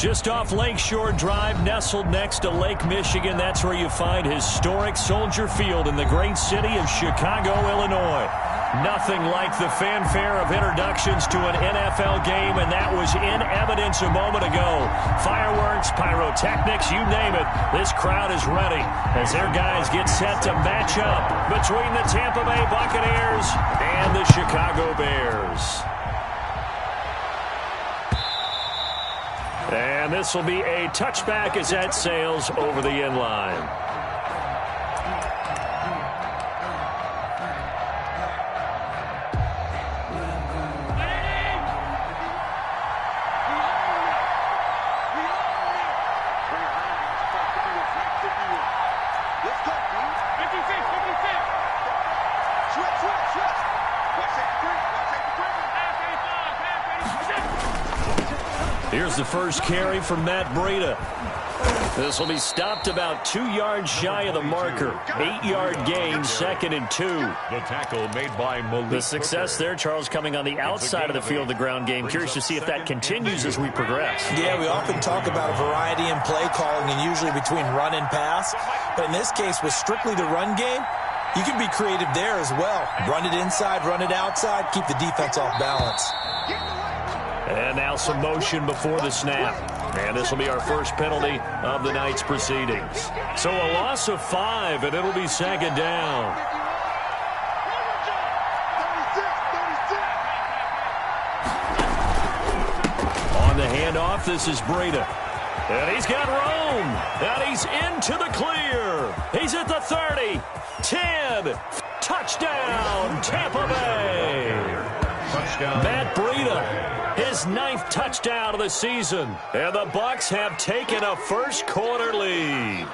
Just off Lakeshore Drive, nestled next to Lake Michigan. That's where you find historic Soldier Field in the great city of Chicago, Illinois. Nothing like the fanfare of introductions to an NFL game, and that was in evidence a moment ago. Fireworks, pyrotechnics, you name it. This crowd is ready as their guys get set to match up between the Tampa Bay Buccaneers and the Chicago Bears. And this will be a touchback as that sails over the end line. Here's the first carry from Matt Breida. This will be stopped about 2 yards shy of the marker. 8-yard gain, 2nd and 2. The tackle made by Malik. The success there, Charles, coming on the outside of the field, the ground game. Curious to see if that continues as we progress. Yeah, we often talk about a variety in play calling and usually between run and pass. But in this case, with strictly the run game, you can be creative there as well. Run it inside, run it outside, keep the defense off balance. And now some motion before the snap. And this will be our first penalty of the night's proceedings. So a loss of 5, and it'll be 2nd down. On the handoff, this is Breida. And he's got room. And he's into the clear. He's at the 30. 10. Touchdown, Tampa Bay. Touchdown. Matt Breida. His 9th touchdown of the season. And the Bucs have taken a first-quarter lead.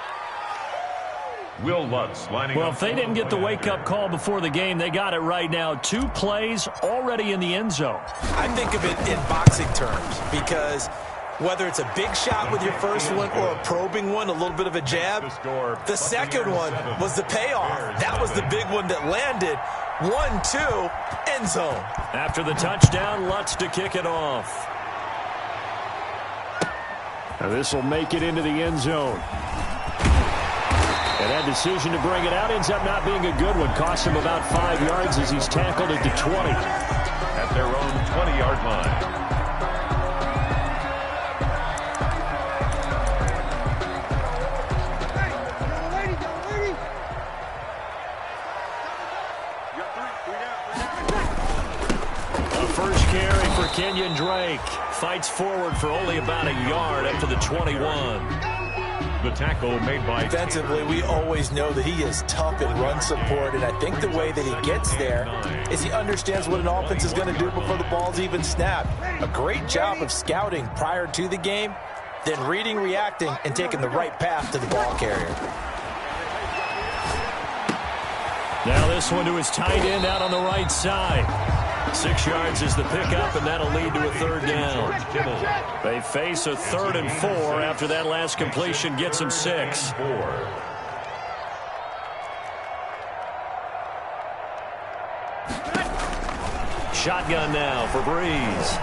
Will Lutz lining Well, up. if they didn't get the wake-up call before the game, they got it right now. 2 plays already in the end zone. I think of it in boxing terms because whether it's a big shot with your first one or a probing one, a little bit of a jab, the second one was the payoff. That was the big one that landed. 1-2, end zone. After the touchdown, Lutz to kick it off. Now this will make it into the end zone. And that decision to bring it out ends up not being a good one. Cost him about 5 yards as he's tackled at the 20. At their own 20-yard line. Kenyon Drake fights forward for only about a yard up to the 21. The tackle made by... Defensively, we always know that he is tough in run support, and I think the way that he gets there is he understands what an offense is going to do before the ball's even snapped. A great job of scouting prior to the game, then reading, reacting, and taking the right path to the ball carrier. Now this one to his tight end out on the right side. 6 yards is the pickup, and that'll lead to a 3rd down. They face a 3rd and 4 after that last completion gets them 6. Shotgun now for Breeze.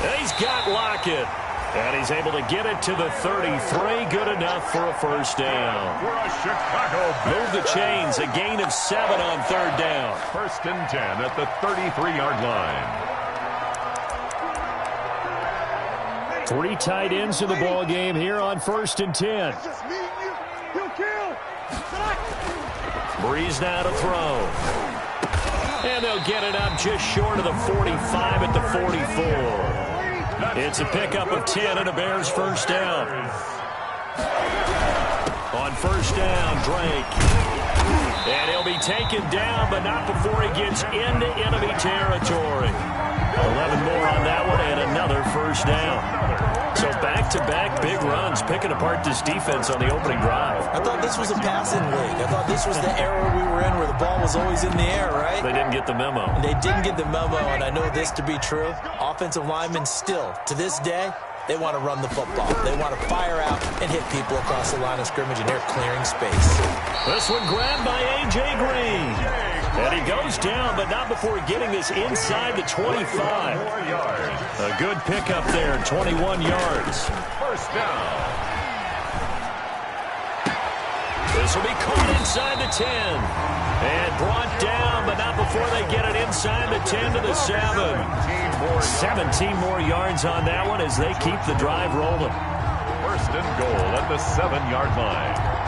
And he's got Lockett. And he's able to get it to the 33. Good enough for a 1st down. For a Chicago Bears. Move the chains. A gain of 7 on 3rd down. 1st and 10 at the 33-yard line. 3 tight ends to the ball game here on 1st and 10. Breeze now to throw. And they'll get it up just short of the 45 at the 44. It's a pickup of 10 and a Bears 1st down. On 1st down, Drake. And he'll be taken down, but not before he gets into enemy territory. 11 more on that one and another 1st down. So back-to-back big runs, picking apart this defense on the opening drive. I thought this was a passing league. I thought this was the era we were in where the ball was always in the air, right? They didn't get the memo. They didn't get the memo, and I know this to be true. Offensive linemen still, to this day, they want to run the football. They want to fire out and hit people across the line of scrimmage, and they're clearing space. This one grabbed by A.J. Green. And he goes down, but not before getting this inside the 25. A good pickup there, 21 yards. First down. This will be caught inside the 10. And brought down, but not before they get it inside the 10 to the 7. 17 more yards on that one as they keep the drive rolling. First and goal at the 7-yard line.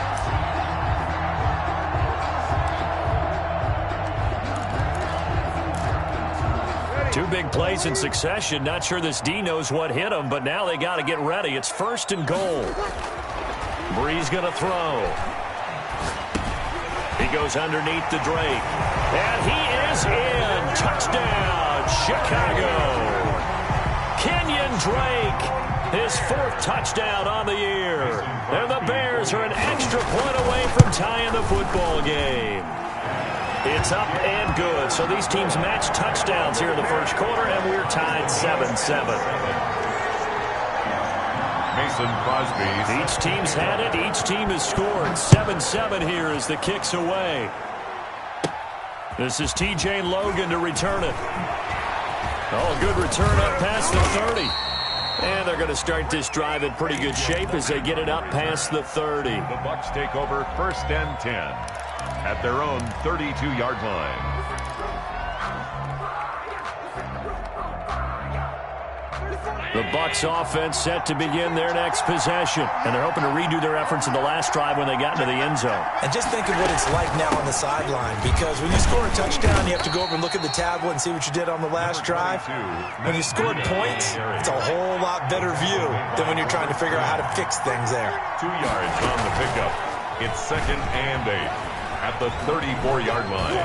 Two big plays in succession. Not sure this D knows what hit him, but now they got to get ready. It's first and goal. Bree's going to throw. He goes underneath the Drake. And he is in. Touchdown, Chicago. Kenyon Drake, his 4th touchdown on the year. And the Bears are an extra point away from tying the football game. It's up and good. So these teams match touchdowns here in the first quarter, and we're tied 7-7. Mason Crosby. Each team's had it. Each team has scored. 7-7 here as the kick's away. This is T.J. Logan to return it. Oh, good return up past the 30. And they're going to start this drive in pretty good shape as they get it up past the 30. The Bucs take over first and 10 at their own 32-yard line. The Bucs offense set to begin their next possession. And they're hoping to redo their efforts in the last drive when they got into the end zone. And just think of what it's like now on the sideline, because when you score a touchdown, you have to go over and look at the tablet and see what you did on the last drive. When you scored points, it's a whole lot better view than when you're trying to figure out how to fix things there. 2 yards on the pickup. It's second and 8 at the 34-yard line.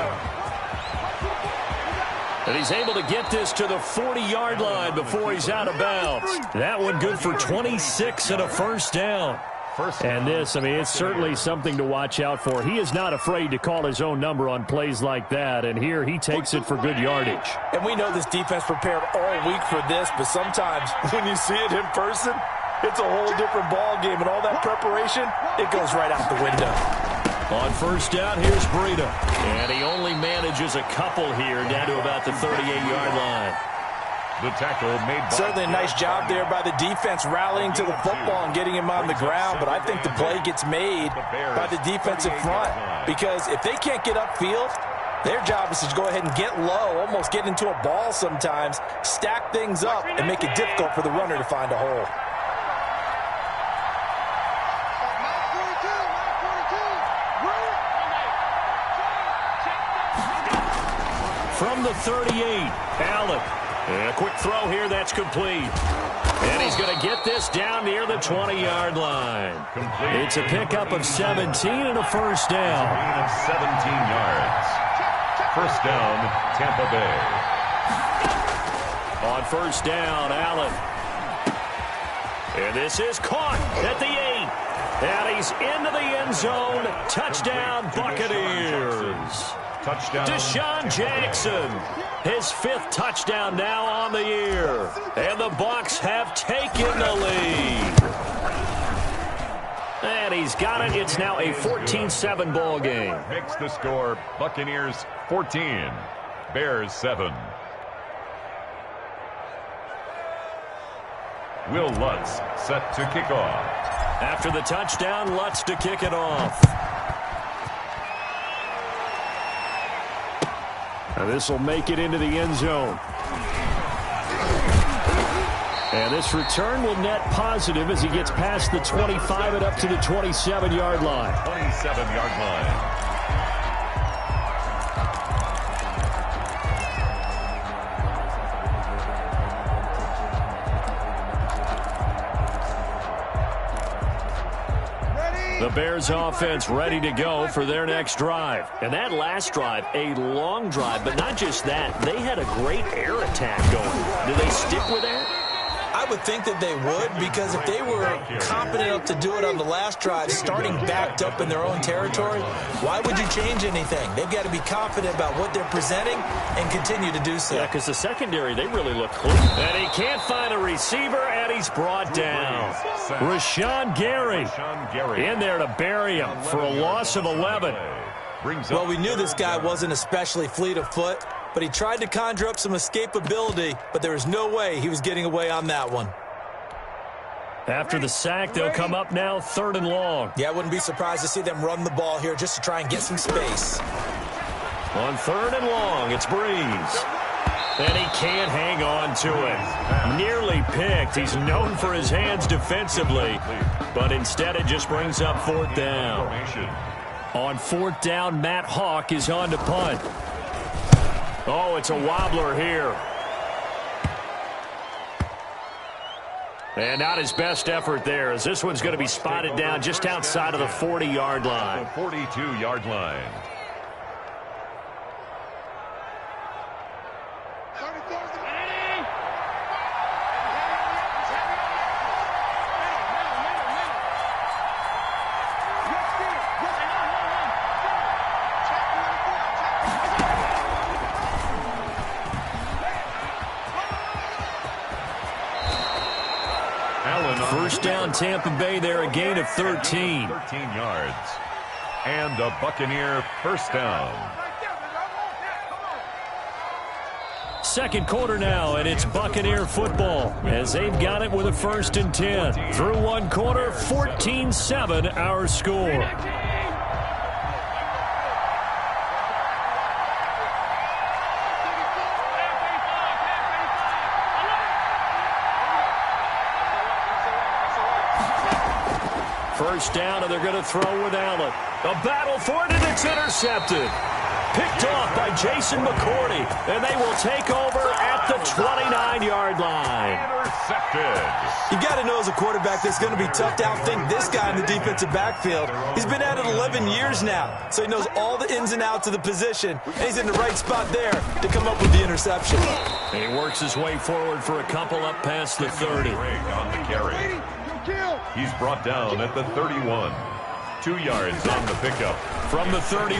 And he's able to get this to the 40-yard line before he's out of bounds. That one good for 26 and a first down. And this, I mean, it's certainly something to watch out for. He is not afraid to call his own number on plays like that. And here he takes it for good yardage. And we know this defense prepared all week for this, but sometimes when you see it in person, it's a whole different ball game. And all that preparation, it goes right out the window. On first down, here's Breida. And he only manages a couple here down to about the 38-yard line. The tackle made by certainly a nice job there by the defense rallying to the football and getting him on the ground, but I think the play gets made by the defensive front, because if they can't get upfield, their job is to go ahead and get low, almost get into a ball sometimes, stack things up, and make it difficult for the runner to find a hole. From the 38, Allen. And a quick throw here, that's complete. And he's going to get this down near the 20-yard line. It's a pickup of 17 and a first down. 17 yards. First down, Tampa Bay. On first down, Allen. And this is caught at the 8. And he's into the end zone. Touchdown, Buccaneers. Touchdown. Deshaun Jackson, his 5th touchdown now on the year. And the Bucs have taken the lead. And he's got it. It's now a 14-7 ball game. Makes the score Buccaneers 14, Bears 7. Will Lutz set to kick off. After the touchdown, Lutz to kick it off. Now this will make it into the end zone. And this return will net positive as he gets past the 25 and up to the 27-yard line. 27-yard line. The Bears offense ready to go for their next drive. And that last drive, a long drive, but not just that. They had a great air attack going. Do they stick with that? I would think that they would, because if they were competent enough to do it on the last drive, starting backed up in their own territory, why would you change anything? They've got to be confident about what they're presenting and continue to do so. Yeah, because the secondary, they really look clean. And he can't find a receiver, and he's brought down. Rashawn Gary in there to bury him for a loss of 11. Well, we knew this guy wasn't especially fleet of foot, but he tried to conjure up some escapability, but there was no way he was getting away on that one. After the sack, they'll come up now 3rd and long. Yeah, I wouldn't be surprised to see them run the ball here just to try and get some space. On 3rd and long, it's Breeze. And he can't hang on to it. Nearly picked. He's known for his hands defensively, but instead it just brings up 4th down. On 4th down, Matt Hawk is on to punt. Oh, it's a wobbler here. And not his best effort there, as this one's going to be spotted down just outside of the 40-yard line. The 42-yard line. First down, Tampa Bay there, a gain of 13. 13 yards. And a Buccaneer first down. Second quarter now, and it's Buccaneer football as they've got it with a 1st and 10. Through one quarter, 14-7 our score. First down, and they're going to throw with Allen. A battle for it, and it's intercepted. Picked off by Jason McCourty, and they will take over at the 29-yard line. Intercepted. You got to know as a quarterback that's going to be tough to outthink this guy in the defensive backfield. He's been at it 11 years now, so he knows all the ins and outs of the position, and he's in the right spot there to come up with the interception. And he works his way forward for a couple up past the 30. On the carry. He's brought down at the 31. 2 yards on the pickup. From the 31,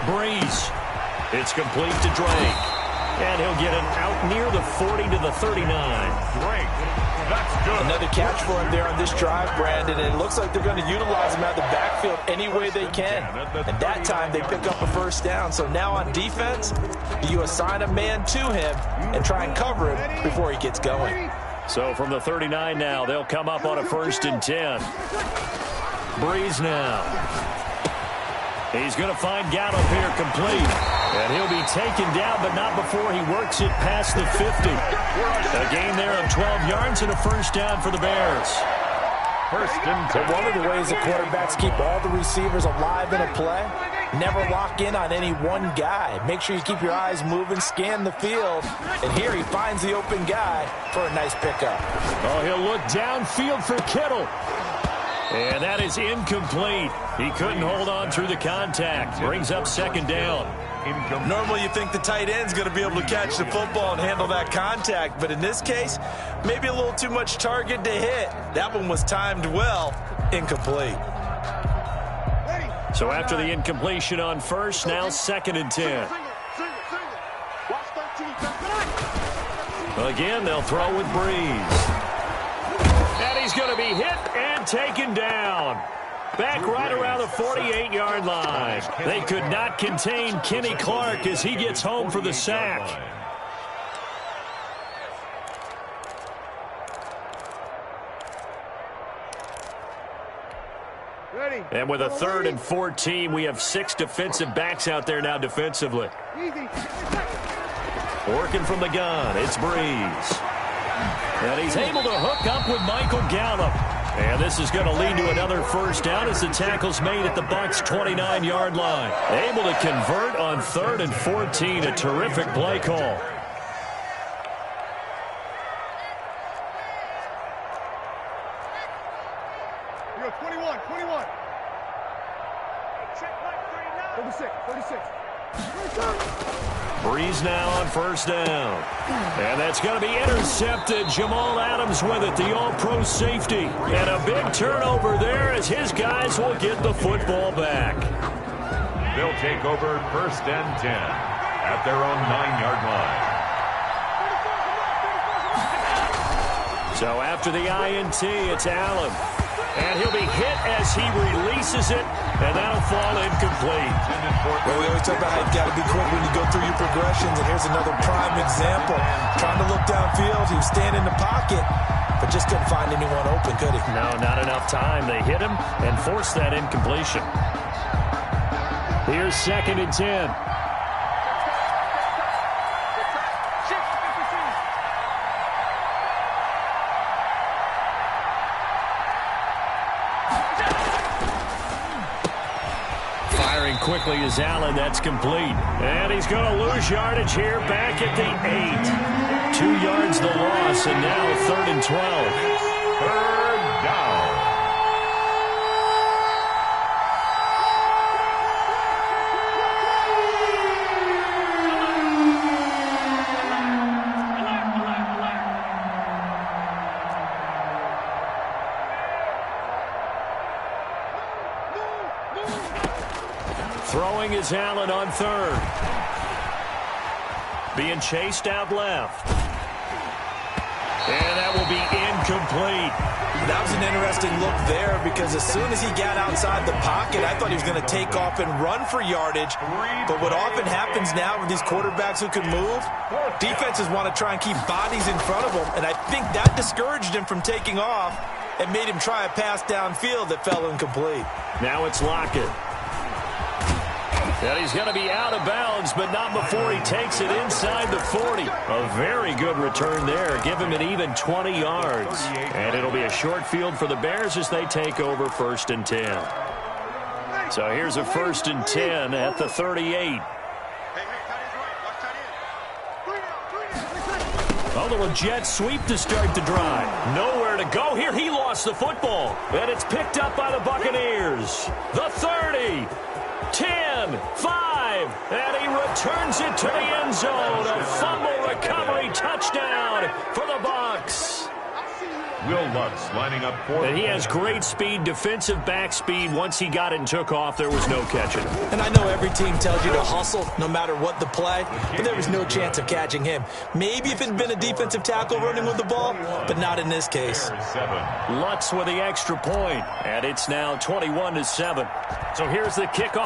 Breeze. It's complete to Drake. And he'll get it out near the 40 to the 39. Drake, that's good. Another catch for him there on this drive, Brandon, and it looks like they're going to utilize him out of the backfield any way they can. And that time they pick up a first down. So now on defense, you assign a man to him and try and cover him before he gets going. So from the 39 now, they'll come up on a 1st and 10. Breeze now. He's going to find Gallup here complete. And he'll be taken down, but not before he works it past the 50. A gain there of 12 yards and a first down for the Bears. First and 10. One of the ways the quarterbacks keep all the receivers alive in a play, never lock in on any one guy. Make sure you keep your eyes moving, scan the field. And here he finds the open guy for a nice pickup. Oh, he'll look downfield for Kittle. And that is incomplete. He couldn't hold on through the contact. Brings up 2nd down. Normally you think the tight end's going to be able to catch the football and handle that contact, but in this case, maybe a little too much target to hit. That one was timed well, incomplete. So after the incompletion on first, now 2nd and 10. Again, they'll throw with Breeze. And he's going to be hit and taken down. Back right around the 48-yard line. They could not contain Kenny Clark as he gets home for the sack. And with a 3rd and 14, we have 6 defensive backs out there now defensively. Working from the gun, it's Breeze. And he's able to hook up with Michael Gallup. And this is going to lead to another first down as the tackle's made at the Bucs' 29-yard line. Able to convert on 3rd and 14, a terrific play call. You're 21. 36. Breeze now on first down. And that's going to be intercepted. Jamal Adams with it, the all-pro safety. And a big turnover there as his guys will get the football back. They'll take over 1st and 10 at their own 9-yard line. So after the INT, it's Allen. And he'll be hit as he releases it, and that'll fall incomplete. Well, we always talk about how you've got to be quick when you go through your progressions, and here's another prime example. Trying to look downfield, he was standing in the pocket, but just couldn't find anyone open, could he? No, not enough time. They hit him and forced that incompletion. Here's 2nd and 10. Firing quickly is Allen. That's complete. And he's going to lose yardage here back at the 8. 2 yards the loss, and now 3rd and 12. 3rd down. Throwing is Allen on 3rd. Being chased out left. And that will be incomplete. That was an interesting look there because as soon as he got outside the pocket, I thought he was going to take off and run for yardage. But what often happens now with these quarterbacks who can move, defenses want to try and keep bodies in front of them. And I think that discouraged him from taking off and made him try a pass downfield that fell incomplete. Now it's Lockett. And he's going to be out of bounds, but not before he takes it inside the 40. A very good return there. Give him an even 20 yards. And it'll be a short field for the Bears as they take over 1st and 10. So here's a 1st and 10 at the 38. A little jet sweep to start the drive. Nowhere to go here. He lost the football. And it's picked up by the Buccaneers. The 30. 10, 5, and he returns it to the end zone. A fumble recovery touchdown for the Bucs. Will Lutz lining up for. And he has great speed, defensive back speed. Once he got it and took off, there was no catching. And I know every team tells you to hustle no matter what the play, but there was no chance of catching him. Maybe if it had been a defensive tackle running with the ball, but not in this case. Lutz with the extra point, and it's now 21-7. So here's the kickoff.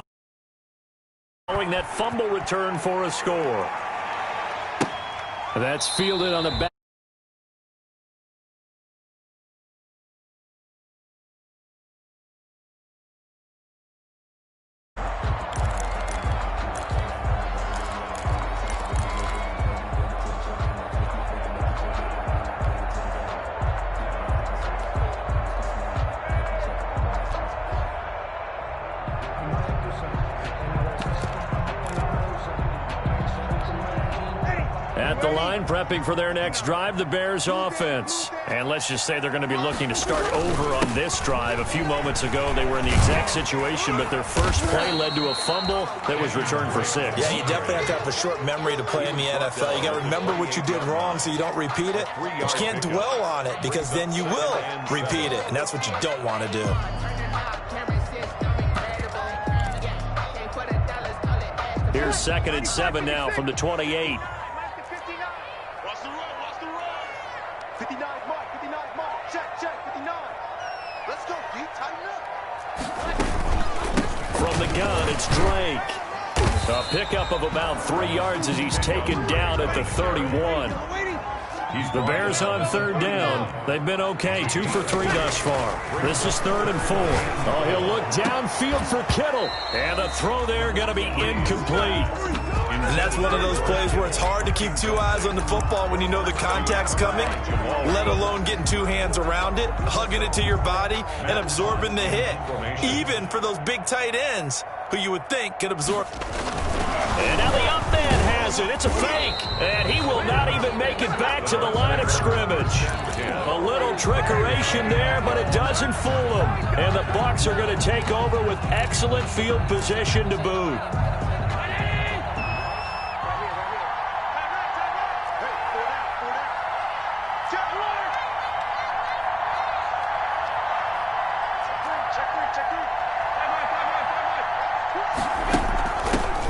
Following that fumble return for a score. That's fielded on the back. At the line, prepping for their next drive, the Bears offense. And let's just say they're going to be looking to start over on this drive. A few moments ago, they were in the exact situation, but their first play led to a fumble that was returned for 6. Yeah, you definitely have to have a short memory to play in the NFL. You got to remember what you did wrong so you don't repeat it. But you can't dwell on it because then you will repeat it, and that's what you don't want to do. Here's 2nd and 7 now from the 28. From the gun, it's Drake. A pickup of about 3 yards as he's taken down at the 31. The Bears on 3rd down. They've been okay, 2 for 3 thus far. This is 3rd and 4. Oh, he'll look downfield for Kittle. And the throw there going to be incomplete. And that's one of those plays where it's hard to keep 2 eyes on the football when you know the contact's coming, let alone getting 2 hands around it, hugging it to your body, and absorbing the hit. Even for those big tight ends who you would think could absorb. And now the up man has it. It's a fake. And he will not even make it back to the line of scrimmage. A little trickeration there, but it doesn't fool him. And the Bucs are going to take over with excellent field position to boot.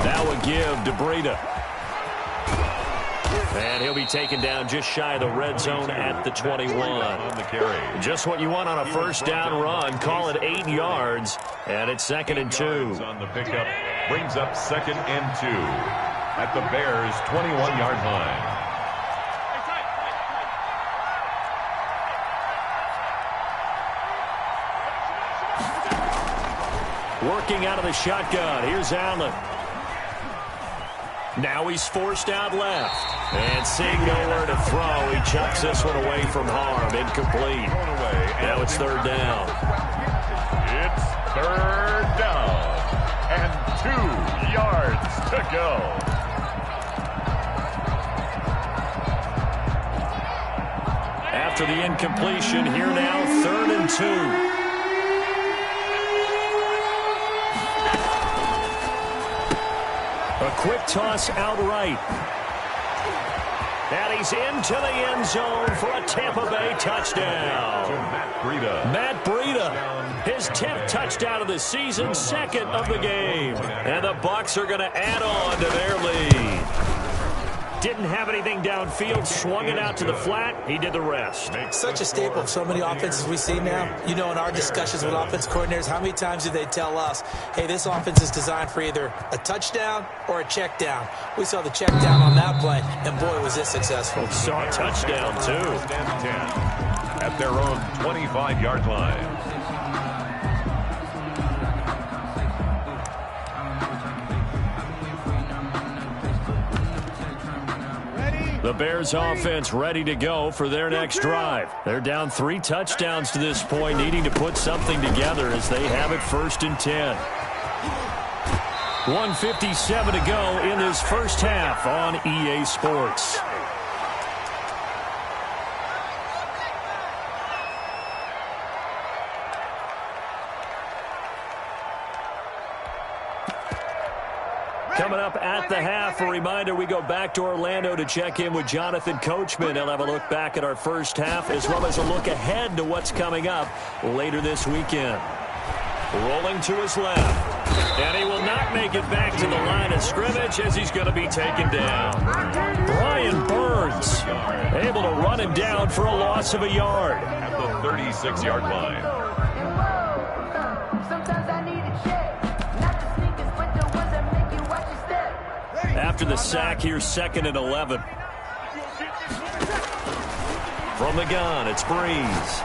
Now a give to Breida. And he'll be taken down just shy of the red zone at the 21. Just what you want on a first down run. Call it 8 yards. And it's 2nd and 2. On the pickup brings up 2nd and 2 at the Bears' 21-yard line. Working out of the shotgun. Here's Allen. Now he's forced out left. And seeing nowhere to throw, he chucks this one away from harm. Incomplete. Now it's 3rd down. It's 3rd down. And 2 yards to go. After the incompletion, here now, 3rd and 2. A quick toss outright. And he's into the end zone for a Tampa Bay touchdown. Matt Breida, his 10th touchdown of the season, 2nd of the game. And the Bucs are going to add on to their lead. Didn't have anything downfield, swung it out to the flat. He did the rest. Such a staple of so many offenses we see now. You know, in our discussions with offense coordinators, how many times do they tell us, hey, this offense is designed for either a touchdown or a check down. We saw the check down on that play, and boy, was it successful. Saw a touchdown, too. At their own 25-yard line. The Bears offense ready to go for their next drive. They're down 3 touchdowns to this point, needing to put something together as they have it 1st and 10. 1:57 to go in this first half on EA Sports. Coming up at the half, a reminder, we go back to Orlando to check in with Jonathan Coachman. He'll have a look back at our first half as well as a look ahead to what's coming up later this weekend. Rolling to his left. And he will not make it back to the line of scrimmage as he's going to be taken down. Brian Burns able to run him down for a loss of a yard. At the 36-yard line. After the sack, here's 2nd and 11. From the gun, it's Breeze.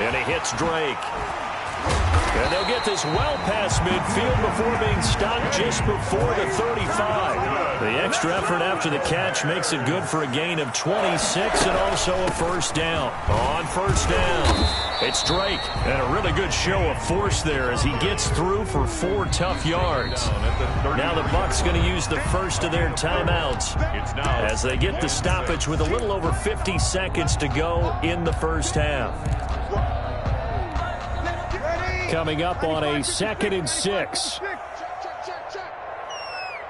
And he hits Drake. And they'll get this well past midfield before being stopped just before the 35. The extra effort after the catch makes it good for a gain of 26 and also a first down. On first down, it's Drake. And a really good show of force there as he gets through for 4 tough yards. Now the Bucs going to use the first of their timeouts as they get the stoppage with a little over 50 seconds to go in the first half. Coming up on a 2nd and 6.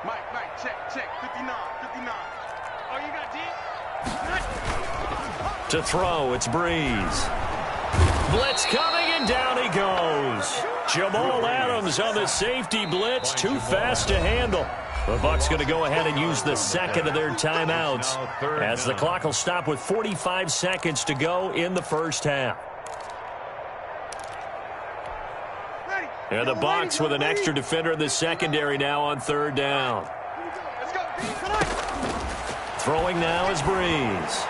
Mike, check. 59. Oh, you got deep? To throw, it's Breeze. Blitz coming, and down he goes. Jamal Adams on the safety blitz, too fast to handle. The Bucs going to go ahead and use the 2nd of their timeouts as the clock will stop with 45 seconds to go in the first half. And the Bucs with an extra defender in the secondary now on 3rd down. Throwing now is Breeze.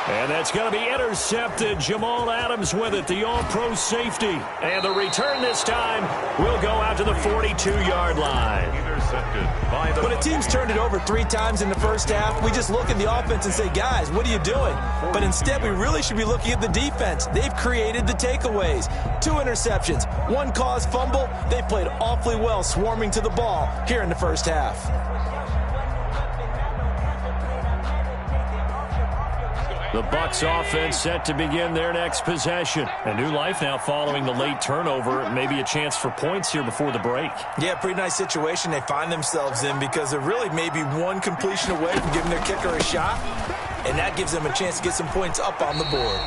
And that's going to be intercepted. Jamal Adams with it, the all-pro safety. And the return this time will go out to the 42-yard line. When a team's turned it over 3 times in the first half, we just look at the offense and say, guys, what are you doing? But instead, we really should be looking at the defense. They've created the takeaways. 2 interceptions, 1 caused fumble. They played awfully well swarming to the ball here in the first half. The Bucs offense set to begin their next possession. A new life now following the late turnover. Maybe a chance for points here before the break. Yeah, pretty nice situation they find themselves in because they're really maybe 1 completion away from giving their kicker a shot. and that gives them a chance to get some points up on the board.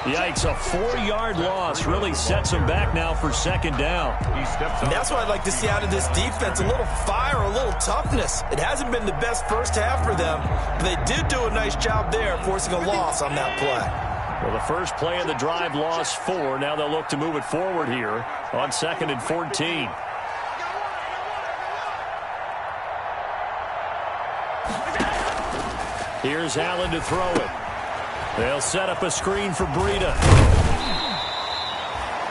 Yikes, a 4-yard loss really sets them back now for second down. And that's what I'd like to see out of this defense, a little fire, a little toughness. It hasn't been the best first half for them, but they did do a nice job there forcing a loss on that play. Well, the first play of the drive lost 4. Now they'll look to move it forward here on 2nd and 14. Here's Allen to throw it. They'll set up a screen for Breida.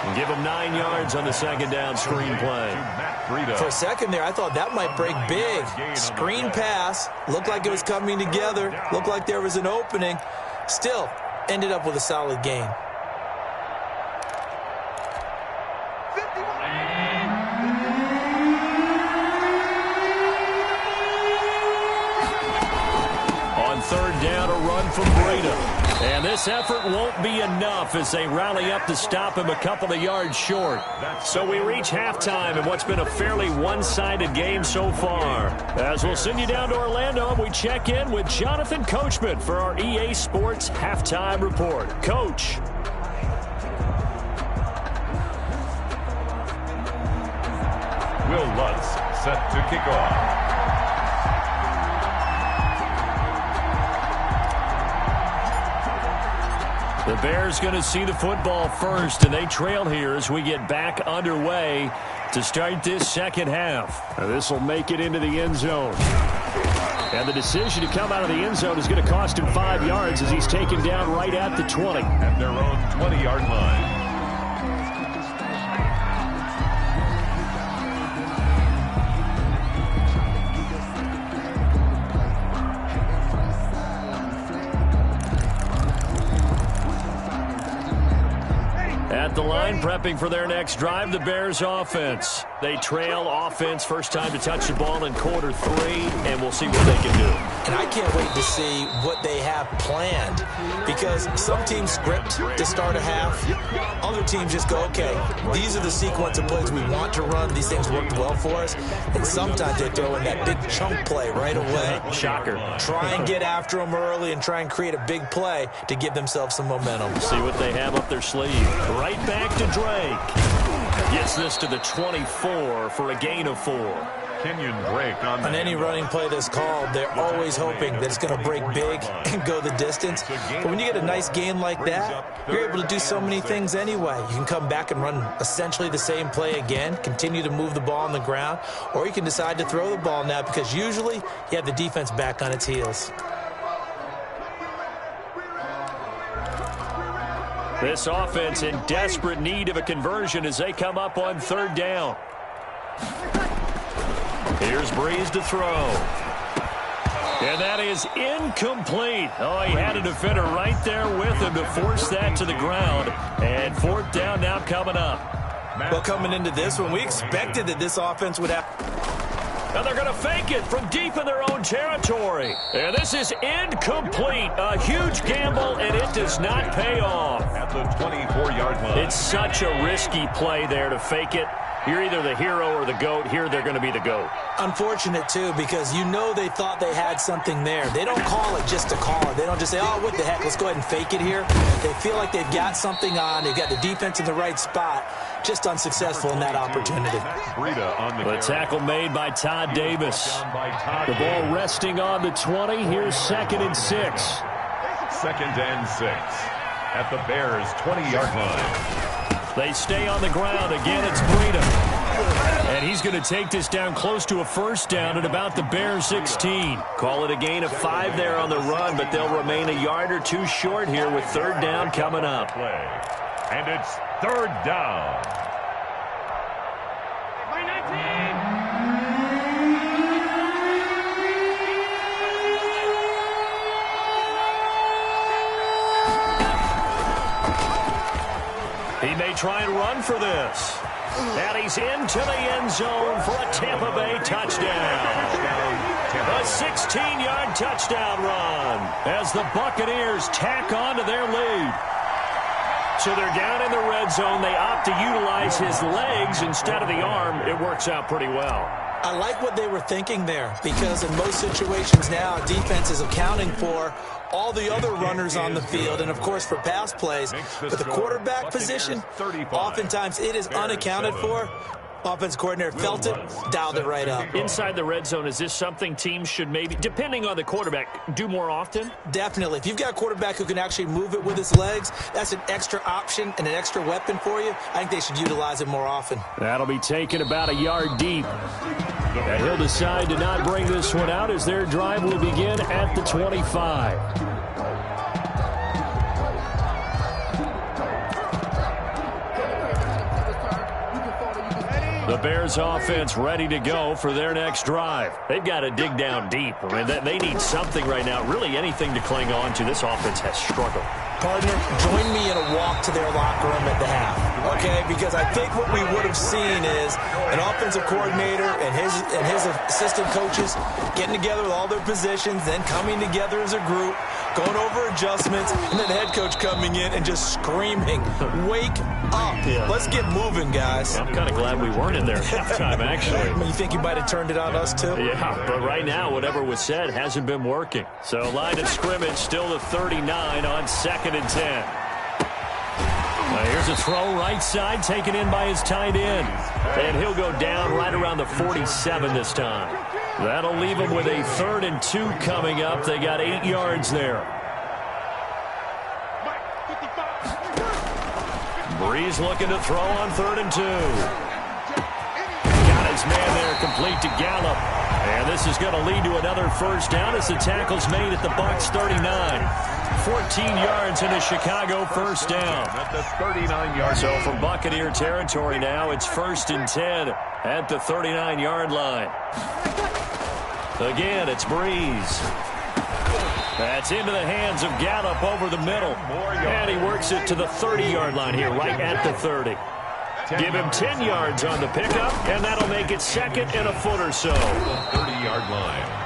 And give him 9 yards on the second down screen play. For a second there, I thought that might break big. Screen pass. Looked like it was coming together. Looked like there was an opening. Still, ended up with a solid gain. On 3rd down, a run from Breida. And this effort won't be enough as they rally up to stop him a couple of yards short. So we reach halftime in what's been a fairly one-sided game so far. As we'll send you down to Orlando, and we check in with Jonathan Coachman for our EA Sports Halftime Report. Coach. Will Lutz set to kick off. The Bears going to see the football first, and they trail here as we get back underway to start this second half. This will make it into the end zone. And the decision to come out of the end zone is going to cost him 5 yards as he's taken down right at the 20. At their own 20-yard line. At the line, prepping for their next drive, the Bears offense. They trail offense, first time to touch the ball in quarter 3, and we'll see what they can do. And I can't wait to see what they have planned, because some teams script to start a half. Other teams just go, okay, these are the sequence of plays we want to run. These things worked well for us. And sometimes they throw in that big chunk play right away. Shocker. Try and get after them early and try and create a big play to give themselves some momentum. See what they have up their sleeve. Right back to Drake. Gets this to the 24 for a gain of 4. Kenyon Drake on any running play that's called, they're always hoping that it's going to break big and go the distance. But when you get a nice gain like that, you're able to do so many things anyway. You can come back and run essentially the same play again, continue to move the ball on the ground, or you can decide to throw the ball now because usually you have the defense back on its heels. This offense in desperate need of a conversion as they come up on 3rd down. Here's Breeze to throw. And that is incomplete. Oh, he had a defender right there with him to force that to the ground. And 4th down now coming up. Well, coming into this one, we expected that this offense would have... And they're going to fake it from deep in their own territory. And this is incomplete. A huge gamble, and it does not pay off. At the 24-yard line. It's such a risky play there to fake it. You're either the hero or the GOAT. Here they're going to be the GOAT. Unfortunate, too, because you know they thought they had something there. They don't call it just to call it. They don't just say, oh, what the heck, let's go ahead and fake it here. They feel like they've got something on. They've got the defense in the right spot. Just unsuccessful in that opportunity. The tackle made by Todd Davis. The ball resting on the 20. Here's 2nd and 6. 2nd and 6. At the Bears' 20-yard line. They stay on the ground. Again, it's Breida. And he's going to take this down close to a 1st down at about the Bears 16. Call it a gain of 5 there on the run, but they'll remain a yard or 2 short here with 3rd down coming up. And it's 3rd down. He may try and run for this. And he's into the end zone for a Tampa Bay touchdown. A 16-yard touchdown run as the Buccaneers tack on to their lead. So they're down in the red zone. They opt to utilize his legs instead of the arm. It works out pretty well. I like what they were thinking there, because in most situations now, defense is accounting for all the other runners on the field and, of course, for pass plays. But the quarterback position, oftentimes it is unaccounted for. Offense coordinator felt it, dialed it right up. Inside the red zone, is this something teams should maybe, depending on the quarterback, do more often? Definitely. If you've got a quarterback who can actually move it with his legs, that's an extra option and an extra weapon for you. I think they should utilize it more often. That'll be taken about a yard deep. And he'll decide to not bring this one out as their drive will begin at the 25. The Bears offense ready to go for their next drive. They've got to dig down deep. I mean, they need something right now, really anything to cling on to. This offense has struggled. Partner, join me in a walk to their locker room at the half, okay? Because I think what we would have seen is an offensive coordinator and his assistant coaches getting together with all their positions, then coming together as a group, going over adjustments, and then the head coach coming in and just screaming, wake up. Yeah. Let's get moving, guys. I'm kind of glad we weren't in there at halftime, actually. You think you might have turned it on us, too? Yeah, but right now, whatever was said hasn't been working. So line of scrimmage still the 39 on 2nd and 10. Here's a throw right side, taken in by his tight end. And he'll go down right around the 47 this time. That'll leave him with a 3rd and 2 coming up. They got 8 yards there. Breeze looking to throw on 3rd and 2. Got his man there, complete to Gallup. And this is going to lead to another first down as the tackle's made at the Bucs 39. 14 yards in a Chicago first down. At the 39-yard. So from Buccaneer territory now, it's 1st and 10 at the 39-yard line. Again, it's Breeze. That's into the hands of Gallup over the middle. And he works it to the 30-yard line here, right at the 30. Give him 10 yards on the pickup, and that'll make it 2nd and a foot or so. 30-yard line.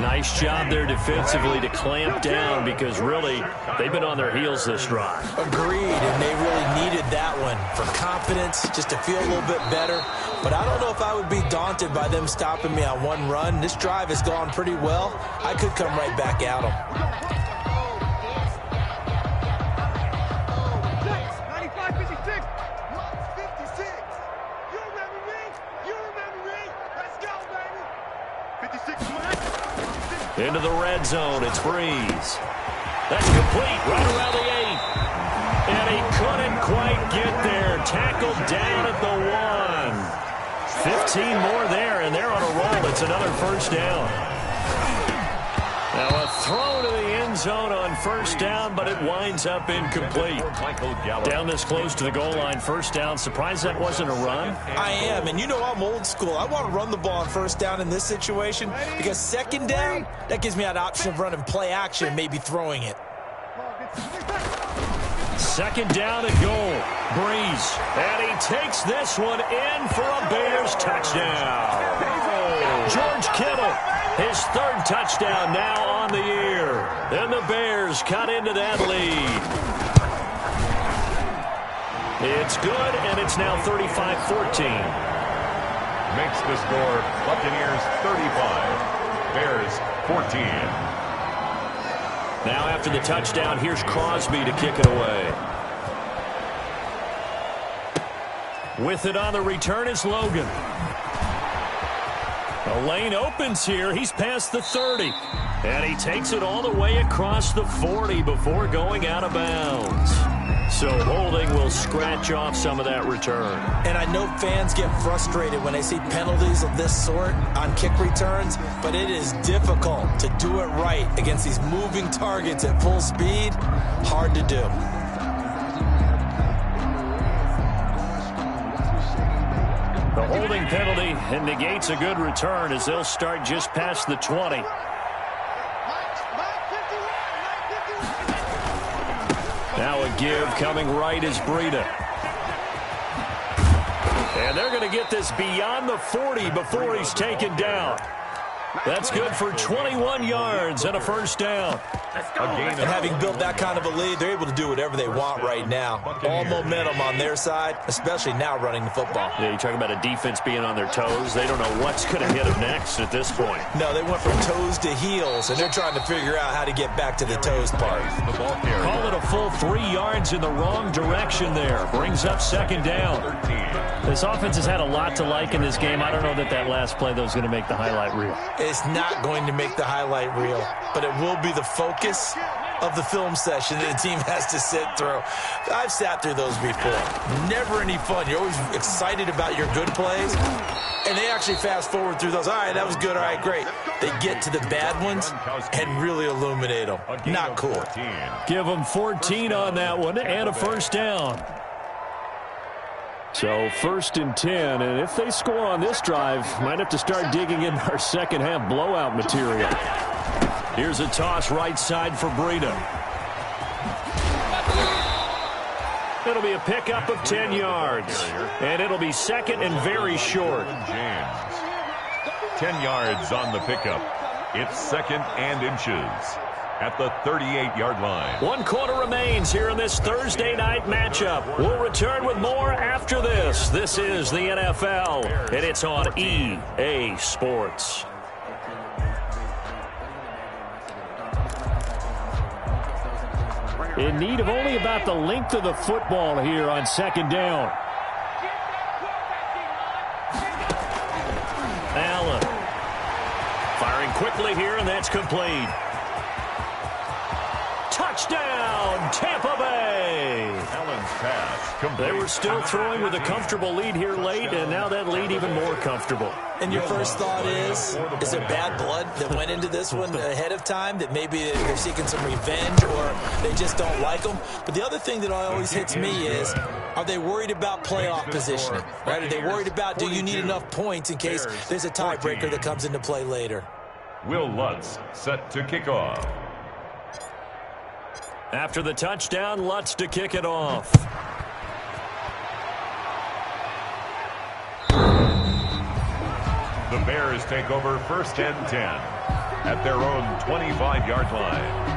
Nice job there defensively to clamp down because really they've been on their heels this drive. Agreed, and they really needed that one for confidence, just to feel a little bit better. But I don't know if I would be daunted by them stopping me on one run. This drive has gone pretty well. I could come right back at them. 95, 56. 56. You remember me? You remember me? Let's go, baby. 56, Mike. Into the red zone, it's Breeze. That's complete, right around the 8. And he couldn't quite get there. Tackled down at the 1. 15 more there, and they're on a roll. It's another first down. Now a throw to the end zone on first down, but it winds up incomplete. Down this close to the goal line, first down. Surprised that wasn't a run? I am, and you know I'm old school. I want to run the ball on first down in this situation because 2nd down, that gives me an option of running play action, maybe throwing it. 2nd down and goal. Breeze. And he takes this one in for a Bears touchdown. George Kittle, his 3rd touchdown now on the year. And the Bears cut into that lead. It's good, and it's now 35-14. Makes the score Buccaneers 35, Bears 14. Now after the touchdown, here's Crosby to kick it away. With it on the return is Logan. A lane opens here. He's past the 30. And he takes it all the way across the 40 before going out of bounds. So holding will scratch off some of that return. And I know fans get frustrated when they see penalties of this sort on kick returns, but it is difficult to do it right against these moving targets at full speed. Hard to do. The holding penalty negates a good return as they'll start just past the 20. Now a give coming right is Breida. And they're going to get this beyond the 40 before he's taken down. That's good for 21 yards and a first down. And having built that kind of a lead, they're able to do whatever they want right now. All momentum on their side, especially now running the football. Yeah, you're talking about a defense being on their toes. They don't know what's going to hit them next at this point. No, they went from toes to heels, and they're trying to figure out how to get back to the toes part. Call it a full 3 yards in the wrong direction there. Brings up second down. This offense has had a lot to like in this game. I don't know that last play, though, is going to make the highlight reel. It's not going to make the highlight reel, but it will be the focus of the film session that the team has to sit through. I've sat through those before. Never any fun. You're always excited about your good plays, and they actually fast forward through those. All right, that was good. All right, great. They get to the bad ones and really illuminate them. Not cool. Give them 14 on that one and a first down. So 1st and 10, and if they score on this drive, might have to start digging in our second half blowout material. Here's a toss right side for Breida. It'll be a pickup of 10 yards, and it'll be second and very short. 10 yards on the pickup. It's second and inches at the 38-yard line. 1 quarter remains here in this Thursday night matchup. We'll return with more after this. This is the NFL, and it's on EA Sports. In need of only about the length of the football here on second down. Allen firing quickly here, and that's complete. Touchdown, Tampa Bay. Allen's pass complete. They were still throwing with a comfortable lead here late, and now that lead even more comfortable. And your first thought is there bad blood that went into this one ahead of time, that maybe they're seeking some revenge or they just don't like them? But the other thing that always hits me is, are they worried about playoff positioning? Right? Are they worried about, do you need enough points in case there's a tiebreaker that comes into play later? Will Lutz set to kick off. After the touchdown, Lutz to kick it off. The Bears take over 1st and 10 at their own 25-yard line.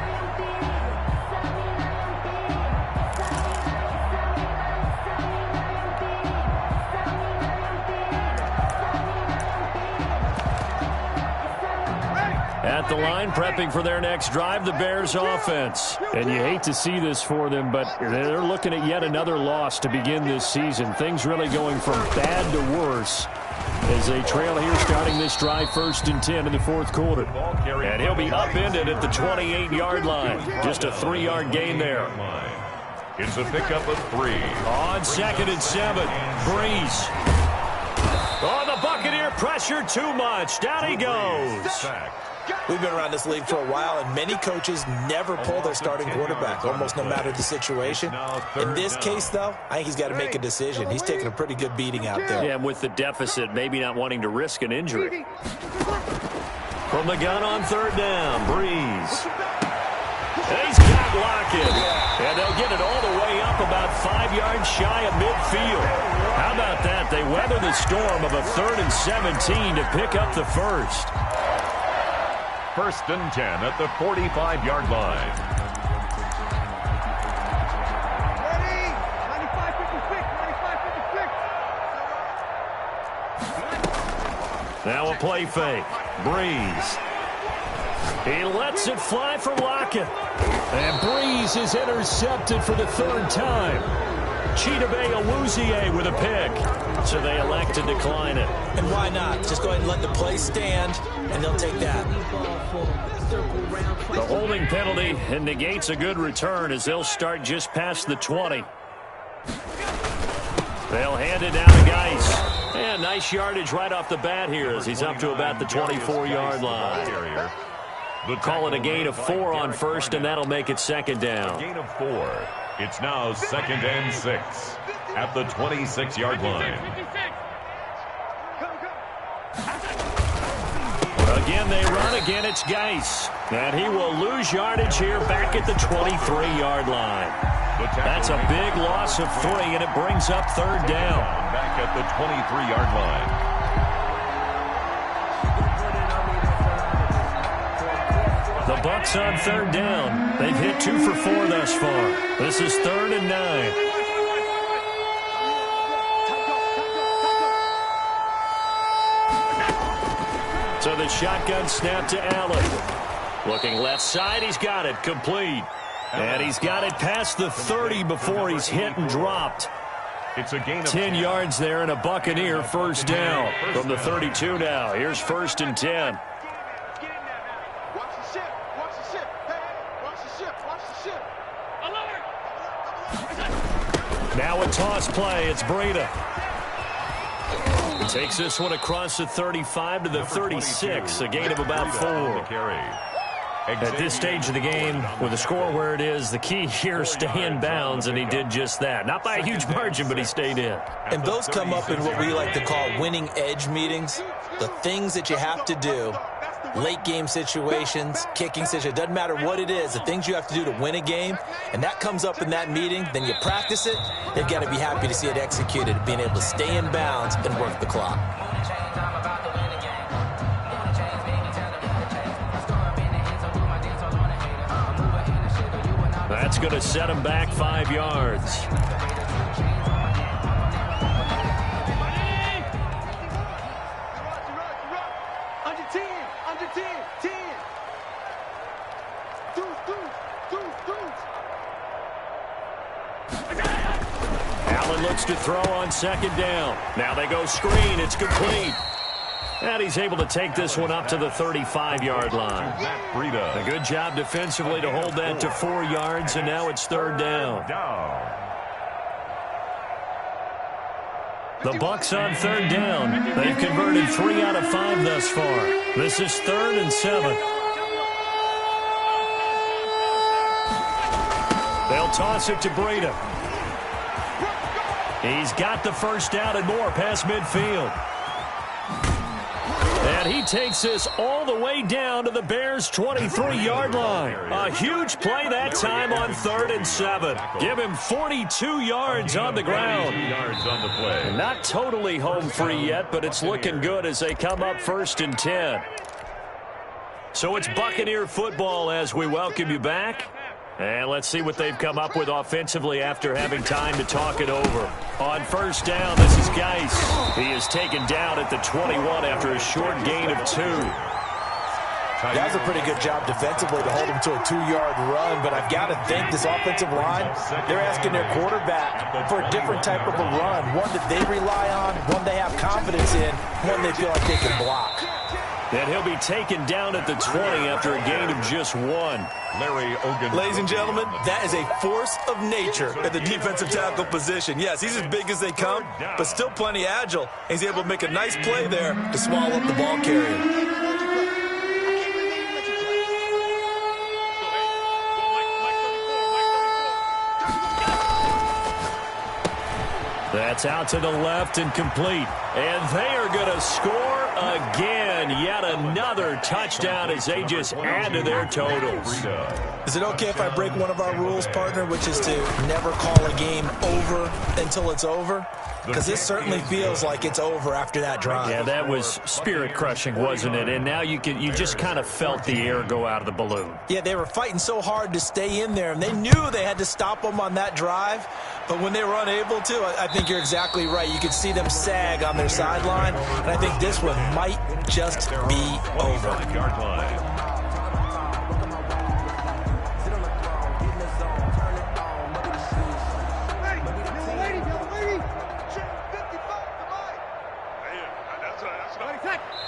At the line, prepping for their next drive, the Bears offense. And you hate to see this for them, but they're looking at yet another loss to begin this season. Things really going from bad to worse as they trail here starting this drive 1st and 10 in the 4th quarter. And he'll be upended at the 28-yard line. Just a 3-yard gain there. It's a pickup of 3. On 2nd and 7, Breeze. Oh, the Buccaneer pressure too much. Down he goes. We've been around this league for a while, and many coaches never pull their starting quarterback, almost no matter the situation. In this case, though, I think he's got to make a decision. He's taking a pretty good beating out there. Yeah, and with the deficit, maybe not wanting to risk an injury. From the gun on 3rd down, Breeze. And he's got Lockett. And they'll get it all the way up about 5 yards shy of midfield. How about that? They weather the storm of a 3rd and 17 to pick up the first. 1st and 10 at the 45-yard line. Ready? 95-56, 95-56. Now a play fake. Breeze. He lets it fly for Lockett. And Breeze is intercepted for the 3rd time. Chidobe Awuzie with a pick. So they elect to decline it. And why not? Just go ahead and let the play stand, and they'll take that. The holding penalty and negates a good return as they'll start just past the 20. They'll hand it down to Geis. And nice yardage right off the bat here as he's up to about the 24-yard line. Call it a gain of 4 on 1st, and that'll make it 2nd down. Gain of 4. It's now 2nd and 6 at the 26-yard line. Again, they run. Again, it's Geis. And he will lose yardage here back at the 23-yard line. That's a big loss of 3, and it brings up 3rd down. Back at the 23-yard line. The Bucs on third down. They've hit 2 for 4 thus far. This is 3rd and 9. So the shotgun snap to Allen. Looking left side, he's got it, complete. And he's got it past the 30 before he's hit and dropped. It's a gain of 10 yards there and a Buccaneer first down from the 32 now. Here's 1st and 10. Watch the ship. Watch the ship. Hey, watch the ship. Watch the ship. Alert! Now a toss play. It's Breida. He takes this one across the 35 to the 36. A gain of about 4. At this stage of the game, with the score where it is, the key here is stay in bounds, and he did just that. Not by a huge margin, but he stayed in. And those come up in what we like to call winning edge meetings. The things that you have to do, late game situations, kicking situations, doesn't matter what it is, the things you have to do to win a game, and that comes up in that meeting, then you practice it, you've got to be happy to see it executed, being able to stay in bounds and work the clock. That's going to set him back 5 yards. Under 10. Under 10. 10. Allen looks to throw on 2nd down. Now they go screen. It's complete. And he's able to take this one up to the 35-yard line. A good job defensively to hold that to 4 yards, and now it's 3rd down. The Bucs on 3rd down. They've converted 3 out of 5 thus far. This is 3rd and 7. They'll toss it to Breida. He's got the first down and more past midfield. And he takes this all the way down to the Bears' 23-yard line. A huge play that time on 3rd and 7. Give him 42 yards on the ground. Not totally home free yet, but it's looking good as they come up 1st and 10. So it's Buccaneer football as we welcome you back. And let's see what they've come up with offensively after having time to talk it over. On 1st down, this is Geis. He is taken down at the 21 after a short gain of 2. That was a pretty good job defensively to hold him to a 2-yard run, but I've got to think this offensive line, they're asking their quarterback for a different type of a run, one that they rely on, one they have confidence in, one they feel like they can block. And he'll be taken down at the 20 after a gain of just 1. Ladies and gentlemen, that is a force of nature at the defensive tackle position. Yes, he's as big as they come, but still plenty agile. He's able to make a nice play there to swallow up the ball carrier. That's out to the left and complete. And they are going to score again. Yet another touchdown as they just add to their totals. Is it okay if I break one of our rules, partner, which is to never call a game over until it's over? Because this certainly feels like it's over after that drive. Yeah, that was spirit-crushing, wasn't it? And now you just kind of felt the air go out of the balloon. Yeah, they were fighting so hard to stay in there, and they knew they had to stop them on that drive. But when they were unable to, I think you're exactly right. You could see them sag on their sideline, and I think this one might just be over.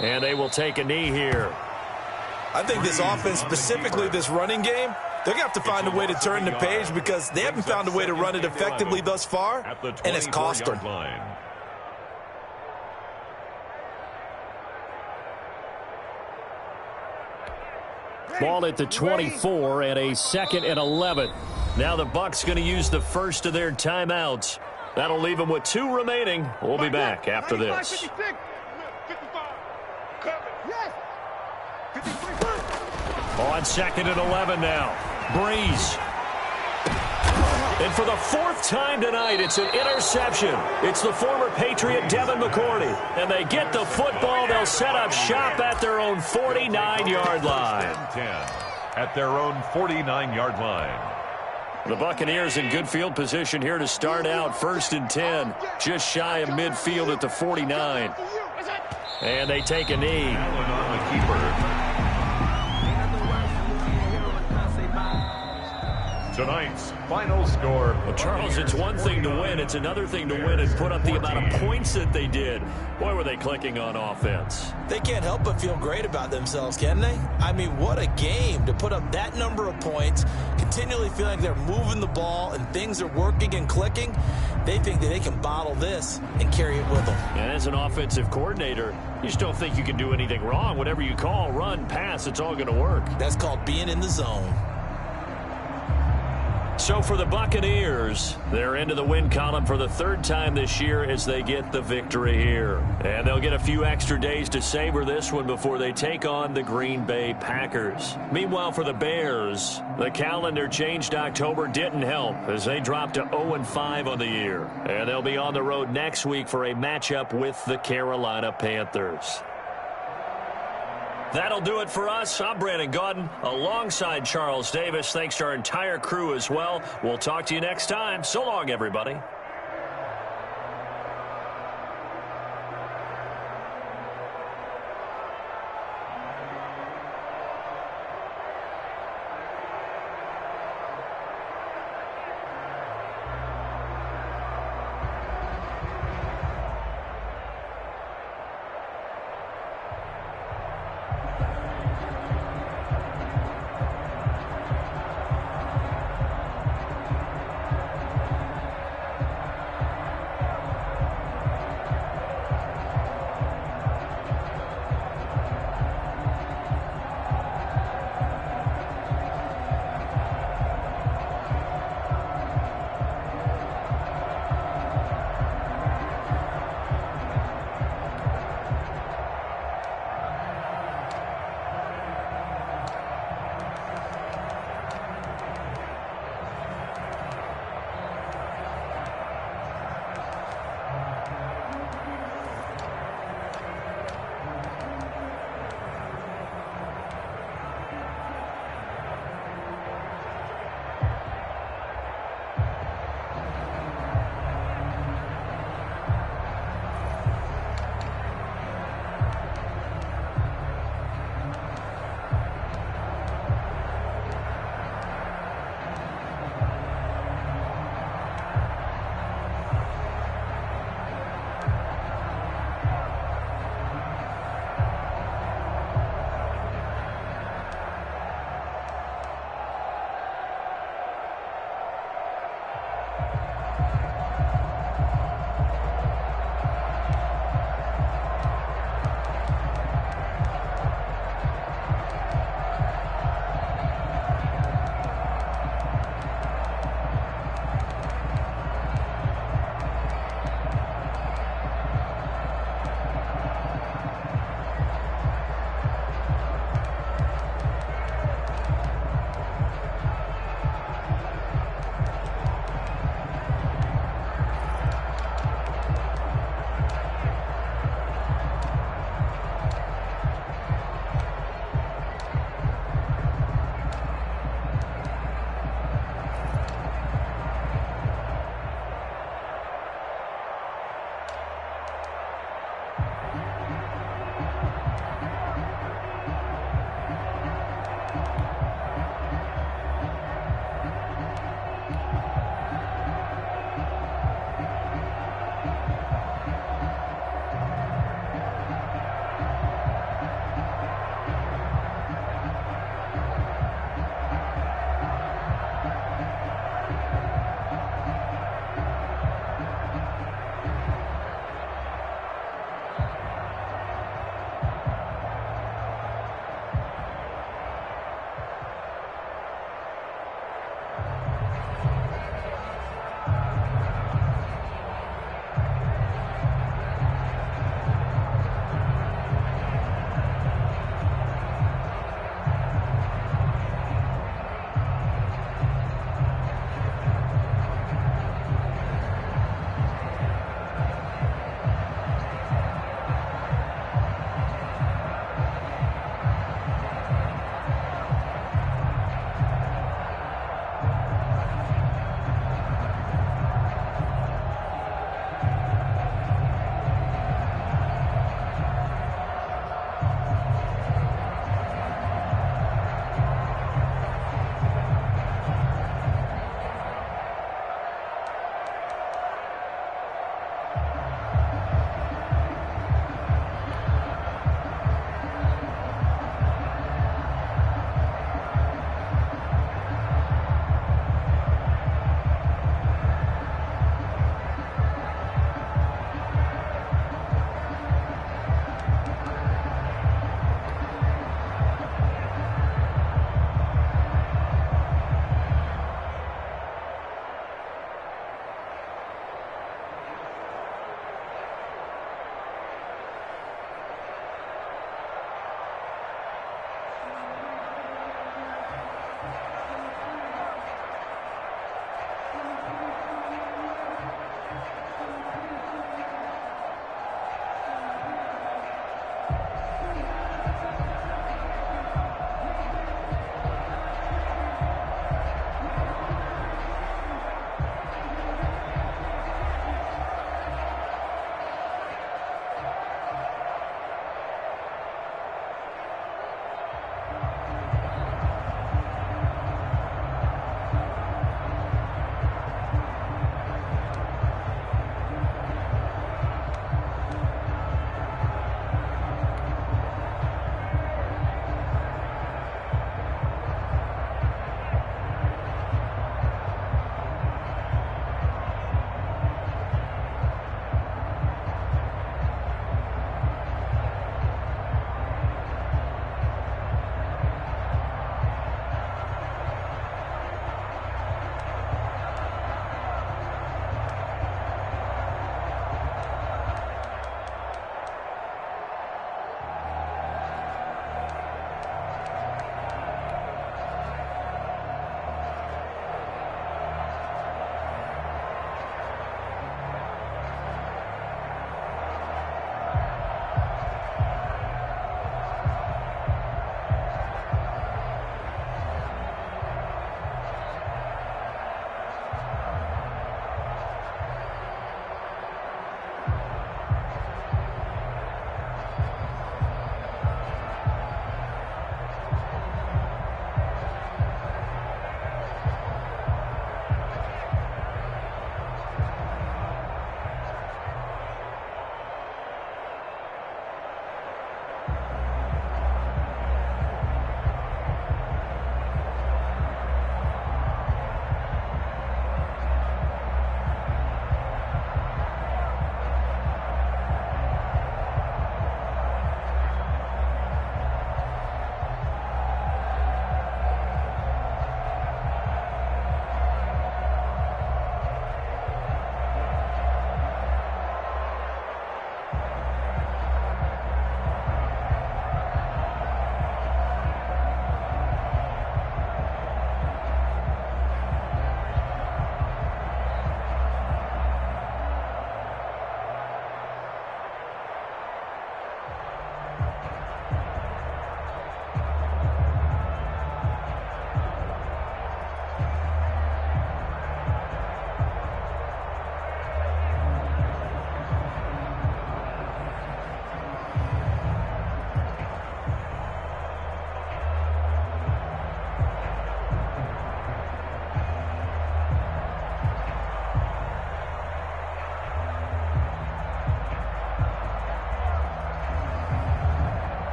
And they will take a knee here. I think this offense, specifically this running game, they're going to have to find a way to turn the page because they haven't found a way to run it effectively thus far, and it's cost them. Ball at the 24 and a 2nd and 11. Now the Bucs going to use the first of their timeouts. That'll leave them with 2 remaining. We'll be back after this. On 2nd and 11 now. Breeze. And for the 4th time tonight, it's an interception. It's the former Patriot Devin McCourty. And they get the football. They'll set up shop at their own 49-yard line. at their own 49-yard line. The Buccaneers in good field position here to start out. 1st and 10, just shy of midfield at the 49. And they take a knee. Allen on the keeper. Tonight's final score. Well, Charles, it's one thing to win. It's another thing to win and put up the amount of points that they did. Boy, were they clicking on offense. They can't help but feel great about themselves, can they? I mean, what a game to put up that number of points, continually feeling like they're moving the ball and things are working and clicking. They think that they can bottle this and carry it with them. And as an offensive coordinator, you just don't think you can do anything wrong. Whatever you call, run, pass, it's all going to work. That's called being in the zone. So for the Buccaneers, they're into the win column for the 3rd time this year as they get the victory here. And they'll get a few extra days to savor this one before they take on the Green Bay Packers. Meanwhile, for the Bears, the calendar changed. October didn't help as they dropped to 0-5 on the year. And they'll be on the road next week for a matchup with the Carolina Panthers. That'll do it for us. I'm Brandon Gaudin alongside Charles Davis. Thanks to our entire crew as well. We'll talk to you next time. So long, everybody.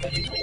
you